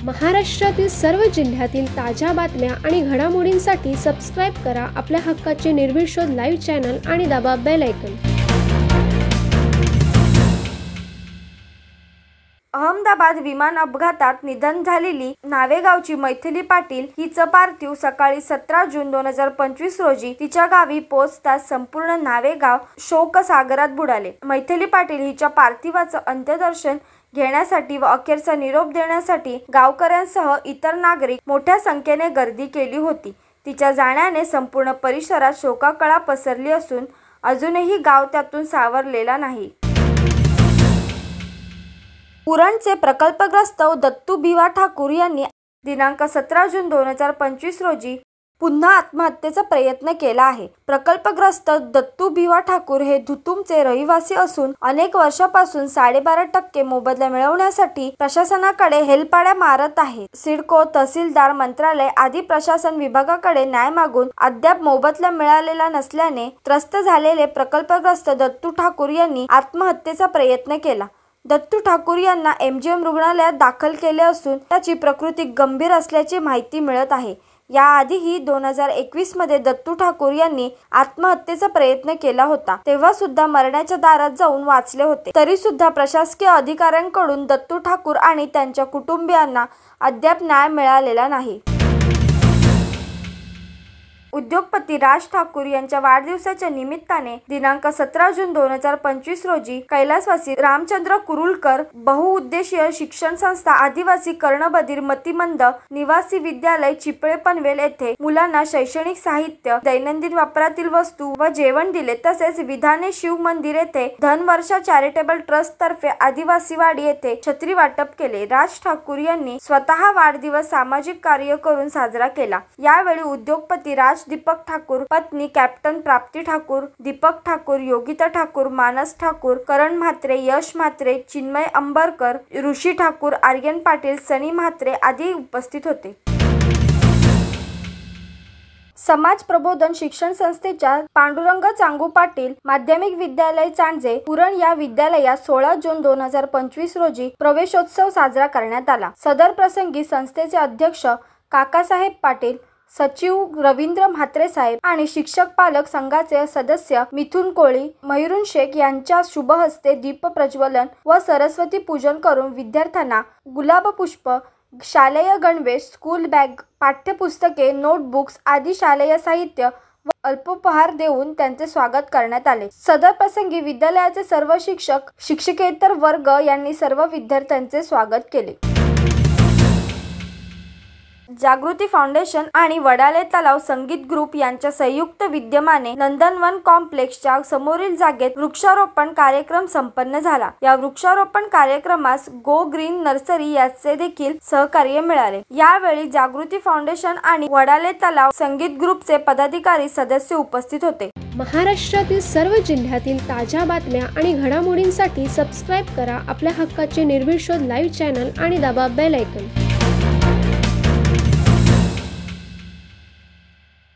महाराष्ट्रातील सर्व जिल्ह्यातील ताज्या बातम्या आणि घडामोडींसाठी सबस्क्राईब करा आपल्या हक्काचे निर्भीड शोध लाईव्ह चॅनल आणि दाबा बेल आयकॉन। अहमदाबाद विमान अपघातात निधन झालेली नावेगावची मैथिली पाटील हिचं पार्थिव सकाळी 17 जून 2025 रोजी तिच्या गावी पोहोचताच संपूर्ण नावेगाव शोकसागरात बुडाले। मैथिली पाटील हिच्या पार्थिवाचं अंत्यदर्शन घेण्यासाठी व अखेरचा निरोप देण्यासाठी गावकऱ्यांसह इतर नागरिक मोठ्या संख्येने गर्दी केली होती। तिच्या जाण्याने संपूर्ण परिसरात शोककळा पसरली असून अजूनही गाव त्यातून सावरलेला नाही। उरणचे प्रकल्पग्रस्त दत्तू भिवा ठाकूर यांनी दिनांक 17 जून 2025 रोजी पुन्हा आत्महत्येचा प्रयत्न केला आहे। प्रकल्पग्रस्त दत्तू भिवा ठाकूर हे धुतुमचे रहिवासी असून अनेक वर्षापासून 12.5% मोबदला मिळवण्यासाठी प्रशासनाकडे हेलपाड्या मारत आहे। सिडको, तहसीलदार, मंत्रालय आदी प्रशासन विभागाकडे न्याय मागून अद्याप मोबदला मिळालेला नसल्याने त्रस्त झालेले प्रकल्पग्रस्त दत्तू ठाकूर यांनी आत्महत्येचा प्रयत्न केला। दत्तू ठाकूर यांना MGM रुग्णालयात दाखल केले असून त्याची प्रकृती गंभीर असल्याची माहिती मिळत आहे। याआधीही 2021 मध्ये दत्तू ठाकूर यांनी आत्महत्येचा प्रयत्न केला होता, तेव्हा सुद्धा मरणाच्या दारात जाऊन वाचले होते। तरी सुद्धा प्रशासकीय अधिकाऱ्यांकडून दत्तू ठाकूर आणि त्यांच्या कुटुंबियांना अद्याप न्याय मिळालेला नाही। उद्योगपती राज ठाकूर यांच्या वाढदिवसाच्या निमित्ताने दिनांक 17 जून 2025 रोजी कैलासवासी रामचंद्र कुरुलकर बहुउद्देशीय शिक्षण संस्था आदिवासी कर्णबधीर मतिमंद निवासी विद्यालय चिपळे पनवेल येथे मुलांना शैक्षणिक साहित्य, दैनंदिन वापरातील वस्तू व जेवण दिले। तसेच विधाने शिव मंदिर येथे धनवर्षा चॅरिटेबल ट्रस्ट तर्फे आदिवासीवाडी येथे छत्री वाटप केले। राज ठाकूर यांनी स्वतः वाढदिवस सामाजिक कार्य करून साजरा केला। यावेळी उद्योगपती राज दीपक ठाकूर, पत्नी कॅप्टन प्राप्ती ठाकूर, दीपक ठाकूर, योगिता ठाकूर, मानस ठाकूर, करण म्हात्रे, यश म्हात्रे, चिन्मय अंबरकर, ऋषी ठाकूर, आर्यन पाटील, सनी म्हात्रे आदी उपस्थित होते। समाज प्रबोधन शिक्षण संस्थेच्या पांडुरंग चांगू पाटील माध्यमिक विद्यालय चांजे उरण या विद्यालयात 16 जून 2025 रोजी प्रवेशोत्सव साजरा करण्यात आला। सदर प्रसंगी संस्थेचे अध्यक्ष काकासाहेब पाटील, सचिव रवींद्र म्हात्रे साहेब आणि शिक्षक पालक संघाचे सदस्य मिथुन कोळी, मयूरुन शेख यांच्या शुभ हस्ते दीप प्रज्वलन व सरस्वती पूजन करून विद्यार्थ्यांना गुलाब पुष्प, शालेय गणवेश, स्कूल बॅग, पाठ्यपुस्तके, नोटबुक्स आदी शालेय साहित्य व अल्पोपहार देऊन त्यांचे स्वागत करण्यात आले। सदर प्रसंगी विद्यालयाचे सर्व शिक्षक, शिक्षकेतर वर्ग यांनी सर्व विद्यार्थ्यांचे स्वागत केले। जागृती फाउंडेशन आणि वडाले तलाव संगीत ग्रुप यांच्या संयुक्त विद्यमाने नंदनवन कॉम्प्लेक्सच्या समोरील जागेत वृक्षारोपण कार्यक्रम संपन्न झाला। या वृक्षारोपण कार्यक्रमास गो ग्रीन नर्सरी याचे देखील सहकार्य मिळाले। यावेळी जागृती फाउंडेशन आणि वडाले तलाव संगीत ग्रुपचे पदाधिकारी सदस्य उपस्थित होते। महाराष्ट्रातील सर्व जिल्ह्यातील ताज्या बातम्या आणि घडामोडींसाठी सबस्क्राईब करा आपल्या हक्काचे निर्भीड शोध लाईव्ह चॅनल आणि दाबा बेल आयकॉन।